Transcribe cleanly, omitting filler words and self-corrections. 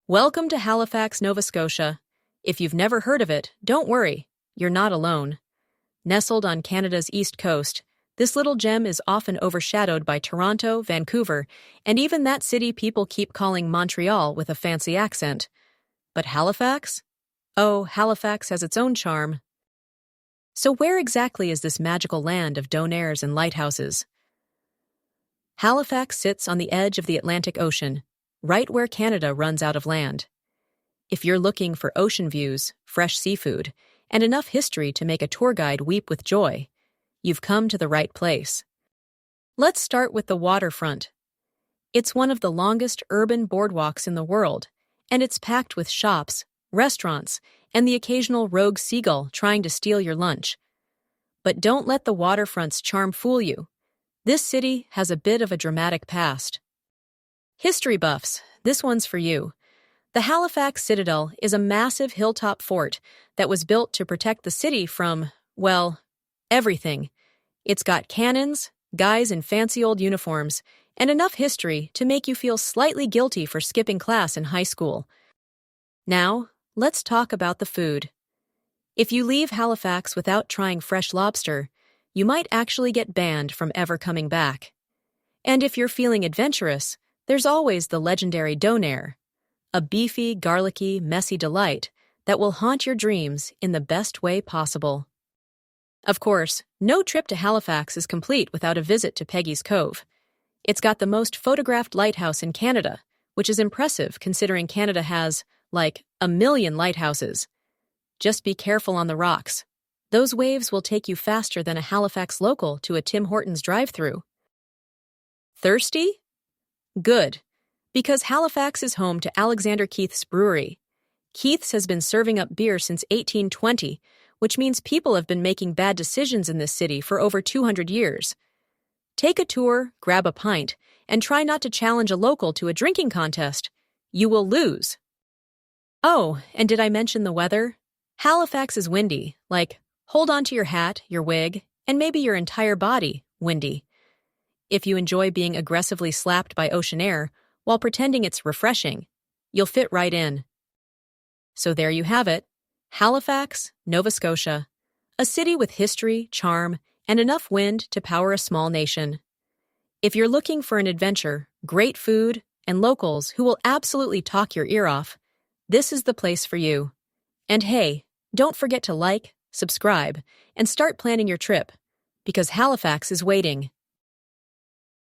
Welcome to Halifax, Nova Scotia. If you've never heard of it, don't worry, you're not alone. Nestled on Canada's east coast, this little gem is often overshadowed by Toronto, Vancouver, and even that city people keep calling Montreal with a fancy accent. But Halifax? Oh, Halifax has its own charm. So where exactly is this magical land of donaires and lighthouses? Halifax sits on the edge of the Atlantic Ocean, right where Canada runs out of land. If you're looking for ocean views, fresh seafood, and enough history to make a tour guide weep with joy, you've come to the right place. Let's start with the waterfront. It's one of the longest urban boardwalks in the world, and it's packed with shops, restaurants, and the occasional rogue seagull trying to steal your lunch. But don't let the waterfront's charm fool you. This city has a bit of a dramatic past. History buffs, this one's for you. The Halifax Citadel is a massive hilltop fort that was built to protect the city from, well, everything. It's got cannons, guys in fancy old uniforms, and enough history to make you feel slightly guilty for skipping class in high school. Now, let's talk about the food. If you leave Halifax without trying fresh lobster, you might actually get banned from ever coming back. And if you're feeling adventurous, there's always the legendary donaire, a beefy, garlicky, messy delight that will haunt your dreams in the best way possible. Of course, no trip to Halifax is complete without a visit to Peggy's Cove. It's got the most photographed lighthouse in Canada, which is impressive considering Canada has, like, 1 million lighthouses. Just be careful on the rocks. Those waves will take you faster than a Halifax local to a Tim Hortons drive-thru. Thirsty? Good, because Halifax is home to Alexander Keith's Brewery. Keith's has been serving up beer since 1820, which means people have been making bad decisions in this city for over 200 years. Take a tour, grab a pint, and try not to challenge a local to a drinking contest. You will lose. Oh, and did I mention the weather? Halifax is windy, like, hold on to your hat, your wig, and maybe your entire body, windy. If you enjoy being aggressively slapped by ocean air while pretending it's refreshing, you'll fit right in. So there you have it, Halifax, Nova Scotia, a city with history, charm, and enough wind to power a small nation. If you're looking for an adventure, great food, and locals who will absolutely talk your ear off, this is the place for you. And hey, don't forget to like, subscribe, and start planning your trip, because Halifax is waiting.